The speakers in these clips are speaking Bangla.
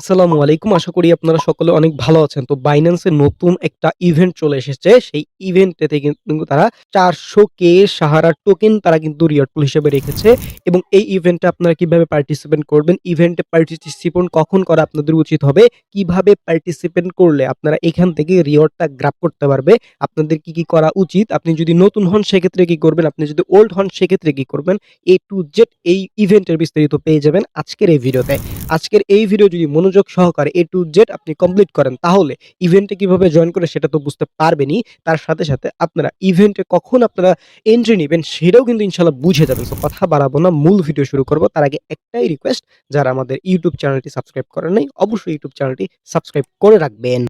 আসসালামু আলাইকুম। আশা করি আপনারা সকলে অনেক ভালো আছেন। তো Binance এর নতুন একটা ইভেন্ট চলে এসেছে। সেই ইভেন্টেতে কিন্তু তারা 400K সাহারা টোকেন তারা কিন্তু রিওয়ার্ড পুল হিসেবে রেখেছে এবং এই ইভেন্টে আপনারা কিভাবে পার্টিসিপেট করবেন, ইভেন্টে পার্টিসিপেট কখন করা আপনাদের উচিত হবে, কিভাবে পার্টিসিপেট করলে আপনারা এখান থেকে রিওয়ার্ডটা গ্র্যাব করতে পারবে, আপনাদের কি করা উচিত, আপনি যদি নতুন হন সেক্ষেত্রে কি করবেন, আপনি যদি ওল্ড হন সেক্ষেত্রে কি করবেন, A to Z এই ইভেন্টের বিস্তারিত পেয়ে যাবেন আজকের এই ভিডিওতে। আজকের এই ভিডিও যদি মনোযোগ সহকারে A to Z আপনি কমপ্লিট করেন তাহলে ইভেন্টে কিভাবে জয়েন করে সেটা তো বুঝতে পারবেনই। তার সাথে, সাথে আপনারা ইভেন্টে কখন আপনারা এন্ট্রি নিবেন সেটাও কিন্তু ইনশাআল্লাহ বুঝে যাবেন। সো কথা বাড়াবো না, মূল ভিডিও শুরু করব। তার আগে একটাই রিকোয়েস্ট, যারা আমাদের ইউটিউব চ্যানেলটি সাবস্ক্রাইব করেন নাই অবশ্যই ইউটিউব চ্যানেলটি সাবস্ক্রাইব করে রাখবেন।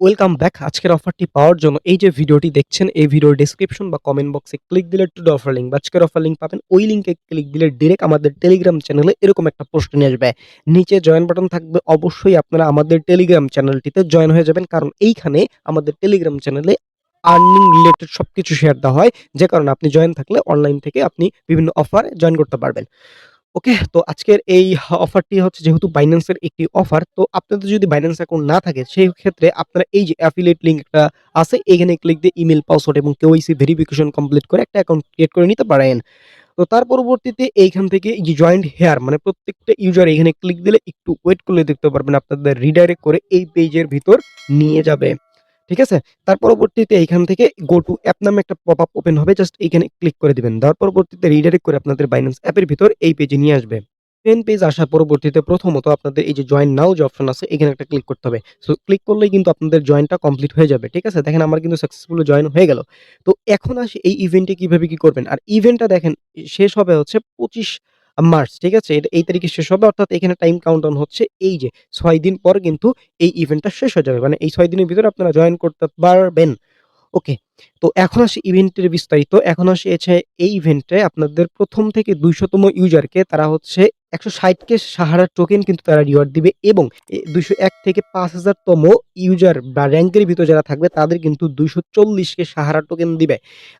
Welcome back. আজকের অফারটি পাওয়ার জন্য এই যে ভিডিওটি দেখছেন এই ভিডিওর ডেসক্রিপশন বা কমেন্ট বক্সে ক্লিক দিলে টু দ্য অফার লিঙ্ক বা আজকের অফার লিঙ্ক পাবেন। ওই লিঙ্কে ক্লিক দিলে ডিরেক্ট আমাদের টেলিগ্রাম চ্যানেলে এরকম একটা পোস্ট নিয়ে আসবে। নিচে জয়েন বাটন থাকবে, অবশ্যই আপনারা আমাদের টেলিগ্রাম চ্যানেলটিতে জয়েন হয়ে যাবেন, কারণ এইখানে আমাদের টেলিগ্রাম চ্যানেলে আর্নিং রিলেটেড সবকিছু শেয়ার দেওয়া হয়, যে কারণে আপনি জয়েন থাকলে অনলাইন থেকে আপনি বিভিন্ন অফারে জয়েন করতে পারবেন। ওকে, তো আজকের এই অফারটি হচ্ছে যেহেতু Binance এর একটি অফার, তো আপনাদের যদি Binance অ্যাকাউন্ট না থাকে সেই ক্ষেত্রে আপনারা এই যে অ্যাফিলিয়েট লিংক একটা আছে এখানে ক্লিক দিয়ে ইমেল, পাসওয়ার্ড এবং কেওয়াইসি ভেরিফিকেশন কমপ্লিট করে একটা অ্যাকাউন্ট ক্রিয়েট করে নিতে পারেন। তো তার পরবর্তীতে এইখান থেকে এই যে জয়েন্ট হেয়ার মানে প্রত্যেকটা ইউজার এখানে ক্লিক দিলে একটু ওয়েট করলে দেখতে পারবেন আপনাদের রিডাইরেক্ট করে এই পেজের ভিতর নিয়ে যাবে। ঠিক আছে? তার পরবর্তীতে এইখান থেকে গো টু অ্যাপ নামে একটা পপআপ ওপেন হবে। জাস্ট এইখানে ক্লিক করে দিবেন। দেওয়ার পরবর্তীতে রিডাইরেক্ট করে আপনাদের Binance অ্যাপের ভিতর এই পেজে নিয়ে আসবে। পেজ আসার পরবর্তীতে প্রথমত আপনাদের এই যে জয়েন নাও যে অপশন আছে এখানে একটা ক্লিক করতে হবে। সো ক্লিক করলেই কিন্তু আপনাদের জয়েনটা কমপ্লিট হয়ে যাবে। ঠিক আছে? দেখেন আমার কিন্তু সাকসেসফুলি জয়েন হয়ে গেল। তো এখন আসি এই ইভেন্টে কিভাবে কি করবেন। আর ইভেন্টটা দেখেন শেষ হবে হচ্ছে 25 মার্চ। ঠিক আছে? এটা এই তারিখে শেষ হবে, অর্থাৎ এখানে টাইম কাউন্টডাউন হচ্ছে এই যে ৬ দিন পর কিন্তু এই ইভেন্টটা শেষ হয়ে যাবে। মানে এই ৬ দিনের ভিতরে আপনারা জয়েন করতে পারবেন। ওকে। তো এখন আসি ইভেন্টের বিস্তারিত। এখন আসি এই ইভেন্টে আপনাদের ১ম থেকে ২০০ তম ইউজারকে তারা হচ্ছে ১৬০ সাহারা টোকেন কিন্তু তারা রিওয়ার্ড দিবে এবং ২০১ থেকে ৫,০০০ তম ইউজার বা র‍্যাংকের ভিতর যারা থাকবে তাদের কিন্তু ২৪০ সাহারা টোকেন দিবে।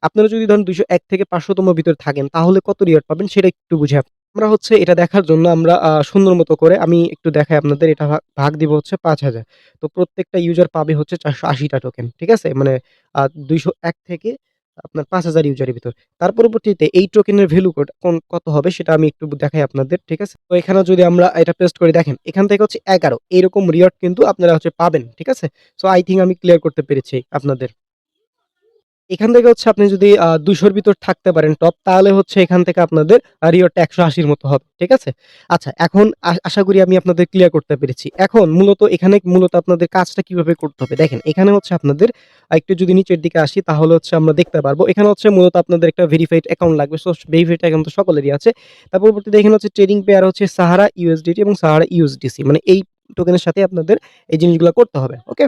আপনারা যদি ধরেন ২০১ থেকে ৫০০ তম ভিতরে থাকেন তাহলে কত রিওয়ার্ড পাবেন সেটা একটু বুঝি। আমরা হচ্ছে এটা দেখার জন্য আমরা সুন্দর মতো করে আমি একটু দেখাই আপনাদের। এটা ভাগ দিব হচ্ছে ৫,০০০। তো প্রত্যেকটা ইউজার পাবে হচ্ছে ৪৮০ টা টোকেন। ঠিক আছে? মানে ২০১ থেকে আপনার ৫,০০০ ইউজারের ভিতর। তার পরবর্তীতে এই টোকেনের ভ্যালু কত হবে সেটা আমি একটু দেখাই আপনাদের। ঠিক আছে? তো এখানে যদি আমরা এটা পেস্ট করি দেখেন এখান থেকে হচ্ছে ১১ এইরকম রিওয়ার্ড কিন্তু আপনারা হচ্ছে পাবেন। ঠিক আছে? সো আই থিংক আমি ক্লিয়ার করতে পেরেছি আপনাদের। এখান থেকে হচ্ছে আপনি যদি ২০০ র ভিতর থাকতে পারেন টপ, তাহলে হচ্ছে এখান থেকে আপনাদের রিওয়ার্ডটা ১৮০ র মতো হবে। ঠিক আছে? আচ্ছা, এখন আশা করি আমি আপনাদের ক্লিয়ার করতে পেরেছি। এখন এখানে আপনাদের কাজটা কিভাবে করতে হবে? দেখেন এখানে হচ্ছে আপনাদের একটু যদি নিচের দিকে আসি তাহলে হচ্ছে আমরা দেখতে পারবো। এখানে হচ্ছে মূলত আপনাদের একটা ভেরিফাইড অ্যাকাউন্ট লাগবে। সো ভেরিফাইড অ্যাকাউন্ট তো সকলেরই আছে। তার পরবর্তীতে এখানে হচ্ছে ট্রেডিং পেয়ার হচ্ছে সাহারা USDT এবং সাহারা USDC। মানে এই টোকেনের সাথে আপনাদের এই জিনিসগুলো করতে হবে। ওকে?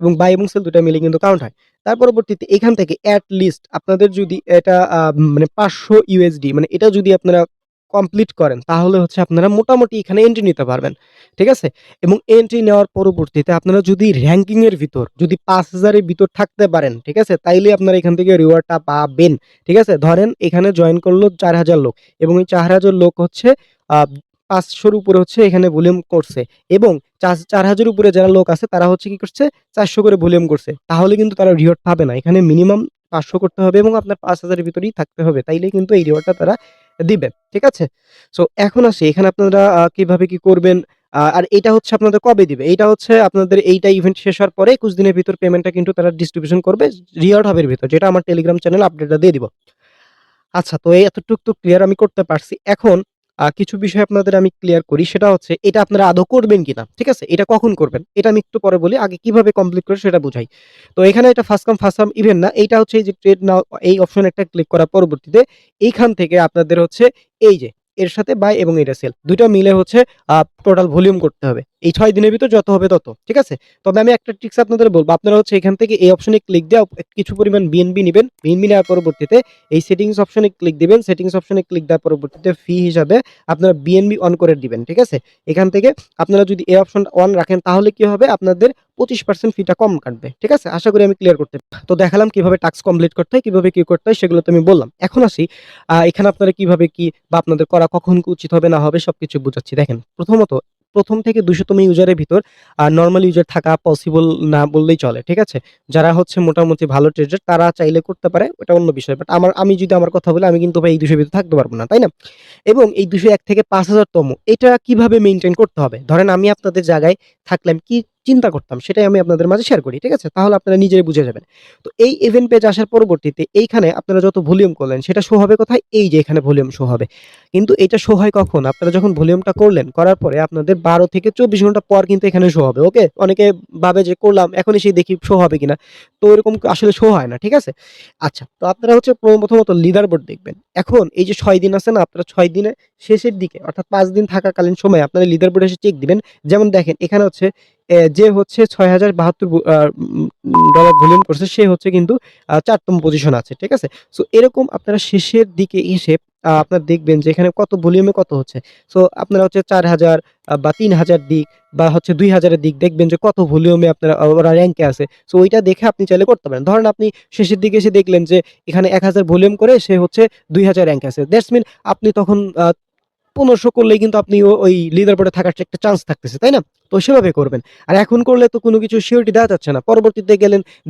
এবং বাই এবং সেল ২ টা মিলে কিন্তু কাউন্ট হয়। তার পরবর্তীতে এখান থেকে এট লিস্ট আপনাদের যদি এটা মানে ৫০০ USD মানে এটা যদি আপনারা কমপ্লিট করেন তাহলে হচ্ছে আপনারা মোটামুটি এখানে এন্ট্রি নিতে পারবেন। ঠিক আছে? এবং এন্ট্রি নেওয়ার পরবর্তীতে আপনারা যদি র‍্যাংকিং এর ভিতর যদি ৫,০০০ এর ভিতর থাকতে পারেন, ঠিক আছে? তাইলে আপনারা এখান থেকে রিওয়ার্ডটা পাবেন। ঠিক আছে? ধরেন এখানে জয়েন করলো ৪,০০০ লোক এবং এই ৪,০০০ লোক হচ্ছে আ ৫০০ র উপরে হচ্ছে এখানে ভলিউম করছে এবং ৪,০০০ উপরে যারা লোক আছে তারা হচ্ছে কি করছে ৪০০ করে ভলিউম করছে। তাহলে কিন্তু তারা রিওয়ার্ড পাবে না। এখানে মিনিমাম ৫০০ করতে হবে এবং আপনার ৫,০০০ এর ভিতরেই থাকতে হবে। তাইলেই কিন্তু এই রিওয়ার্ডটা তারা দিবে। ঠিক আছে? সো এখন আসি এখানে আপনারা কিভাবে কি করবেন? আর এটা হচ্ছে আপনাদের কবে দিবে? এইটা হচ্ছে আপনাদের এইটা ইভেন্ট শেষ হওয়ার পরে ২১ দিনের ভিতর পেমেন্টটা কিন্তু তারা ডিস্ট্রিবিউশন করবে রিওয়ার্ড হাবের ভিতর, যেটা আমার টেলিগ্রাম চ্যানেলে আপডেটটা দিয়ে দিব। আচ্ছা, তো এই এতটুক তো ক্লিয়ার আমি করতে পারছি। এখন কিছু বিষয় আপনাদের আমি ক্লিয়ার করি, সেটা হচ্ছে এটা আপনারা আদৌ করবেন কিনা? ঠিক আছে? এটা কখন করবেন? এটা আমি একটু পরে বলি। আগে কিভাবে কমপ্লিট করে সেটা বুঝাই। তো এখানে এটা first come first serve event না। এইটা হচ্ছে এই যে ট্রেড নাও এই অপশনে একটা ক্লিক করার পরবর্তীতে এইখান থেকে আপনাদের হচ্ছে এই যে এর সাথে বাই এবং এটা সেল ২ টা মিলে হচ্ছে টোটাল ভলিউম করতে হবে। এই ৬ দিনের ভিতর যত হবে তত। ঠিক আছে? তবে আমি একটা ট্রিকস আপনাদের বলব। আপনারা হচ্ছে এখান থেকে এই অপশনে ক্লিক দিয়ে কিছু পরিমাণ বিএনবি নিবেন। বিএনবি নেওয়ার পরবর্তীতে এই সেটিংস অপশনে ক্লিক দিবেন। সেটিংস অপশনে ক্লিক দেওয়ার পরবর্তীতে ফি হিসাবে আপনারা বিএনবি অন করে দিবেন। ঠিক আছে? এখান থেকে আপনারা যদি এই অপশনটা অন রাখেন তাহলে কি হবে? আপনাদের 25% ফিটা কম কাটবে। ঠিক আছে? আশা করি আমি ক্লিয়ার করতে তো দেখালাম কিভাবে টাস্ক কমপ্লিট করতে হয়, কিভাবে কি করতে হয় সেগুলো তো আমি বললাম। এখন আসি এখানে আপনারা কিভাবে কি বা আপনাদের করা কখন উচিত হবে না হবে সবকিছু বুঝাচ্ছি। দেখেন, প্রথমত ১ম থেকে ২০০তম ইউজারের ভিতর নরমাল ইউজার থাকা পসিবল না বললেই চলে। ঠিক আছে? যারা হচ্ছে মোটামুটি ভালো ট্রেডার তারা চাইলে করতে পারে, ওটা অন্য বিষয়। বাট আমি যদি আমার কথা বলি, আমি কিন্তু ভাই এই ২০০ র ভিতরে থাকতে পারব না। তাই না? এবং এই ২০১ থেকে ৫,০০০ তম এটা কিভাবে মেইনটেইন করতে হবে? ধরেন আমি আপনাদের জায়গায় থাকলে আমি কি চিন্তা করতাম সেটাই আমি আপনাদের মাঝে শেয়ার করি। ঠিক আছে? তাহলে আপনারা নিজেই বুঝে যাবেন। তো এই ইভেন্ট পেজ আসার পরবর্তীতে এইখানে আপনারা যত ভলিউম করলেন সেটা শো হবে কোথায়? এই যে এখানে ভলিউম শো হবে। কিন্তু এটা শো হয় কখন? আপনারা যখন ভলিউমটা করলেন, করার পরে আপনাদের ১২ থেকে ২৪ ঘন্টা পর কিন্তু এখানে শো হবে। ওকে? অনেকে ভাবে যে করলাম এখন এসেই দেখি শো হবে কিনা। তো এরকম আসলে শো হয় না। ঠিক আছে? আচ্ছা, তো আপনারা হচ্ছে প্রথমত লিডার বোর্ড দেখবেন। এখন এই যে ৬ দিন আছে না? আপনারা ৬ দিনের শেষের দিকে অর্থাৎ ৫ দিন থাকাকালীন সময়ে আপনারা লিডার বোর্ডে এসে চেক দিবেন। যেমন দেখেন এখানে হচ্ছে যে হচ্ছে ৬,০৭২ ডলার ভলিউম করছে সে হচ্ছে কিন্তু ৪ তম পজিশনে আছে। ঠিক আছে? সো এরকম আপনারা শেষের দিকে এসে আপনারা দেখবেন যে এখানে কত ভলিউমে কত হচ্ছে। সো আপনারা হচ্ছে ৪,০০০ বা ৩,০০০ দিক বা হচ্ছে ২,০০০ এর দিক দেখবেন যে কত ভলিউমে আপনারা ওরা র‍্যাংকে আছে। সো ওইটা দেখে আপনি চাইলে করতে পারেন। ধরেন আপনি শেষের দিকে এসে দেখলেন যে এখানে ১,০০০ ভলিউম করে সে হচ্ছে ২,০০০ র‍্যাংকে আছে। দ্যাটস মিন আপনি তখন ১৫০০ করলেই কিন্তু আপনি ওই লিডার বোর্ডে থাকার একটা চান্স থাকতেছে, তাই না? তো সেভাবে করবেন। আর এখন করলে তো কোনো কিছু সিউরিটি দেওয়া যাচ্ছে না। পরবর্তীতে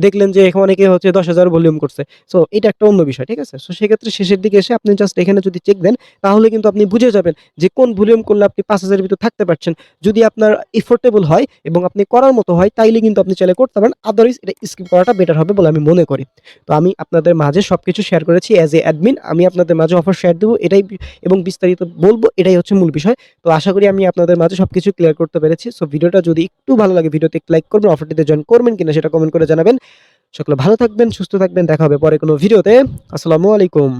দেখলেন যে এখন অনেকে হচ্ছে ১০,০০০ ভলিউম করছে। সো এটা একটা অন্য বিষয়, ঠিক আছে? সো সেক্ষেত্রে শেষের দিকে এসে আপনি জাস্ট এখানে যদি চেক দেন তাহলে কিন্তু আপনি বুঝে যাবেন যে কোন ভলিউম করলে আপনি ৫,০০০ এর ভিতর থাকতে পারছেন। যদি আপনার এফোর্টেবল হয় এবং আপনি করার মতো হয় তাইলে কিন্তু আপনি চাইলে করতে পারেন। আদারওয়াইজ এটা স্কিপ করাটা বেটার হবে বলে আমি মনে করি। তো আমি আপনাদের মাঝে সবকিছু শেয়ার করেছি অ্যাজ এ অ্যাডমিন। আমি আপনাদের মাঝে অফার শেয়ার দেব এটাই এবং বিস্তারিত বলব এটাই হচ্ছে মূল বিষয়। তো আশা করি আমি আপনাদের মাঝে সবকিছু ক্লিয়ার করতে পেরেছি। সো ভিডিওটা যদি একটু ভালো লাগে ভিডিওতে একটু লাইক করবেন, অফারটিতে জয়েন করবেন কিনা সেটা কমেন্ট করে জানাবেন। সকলে ভালো থাকবেন, সুস্থ থাকবেন। দেখা হবে পরে কোনো ভিডিওতে। আসসালামু আলাইকুম।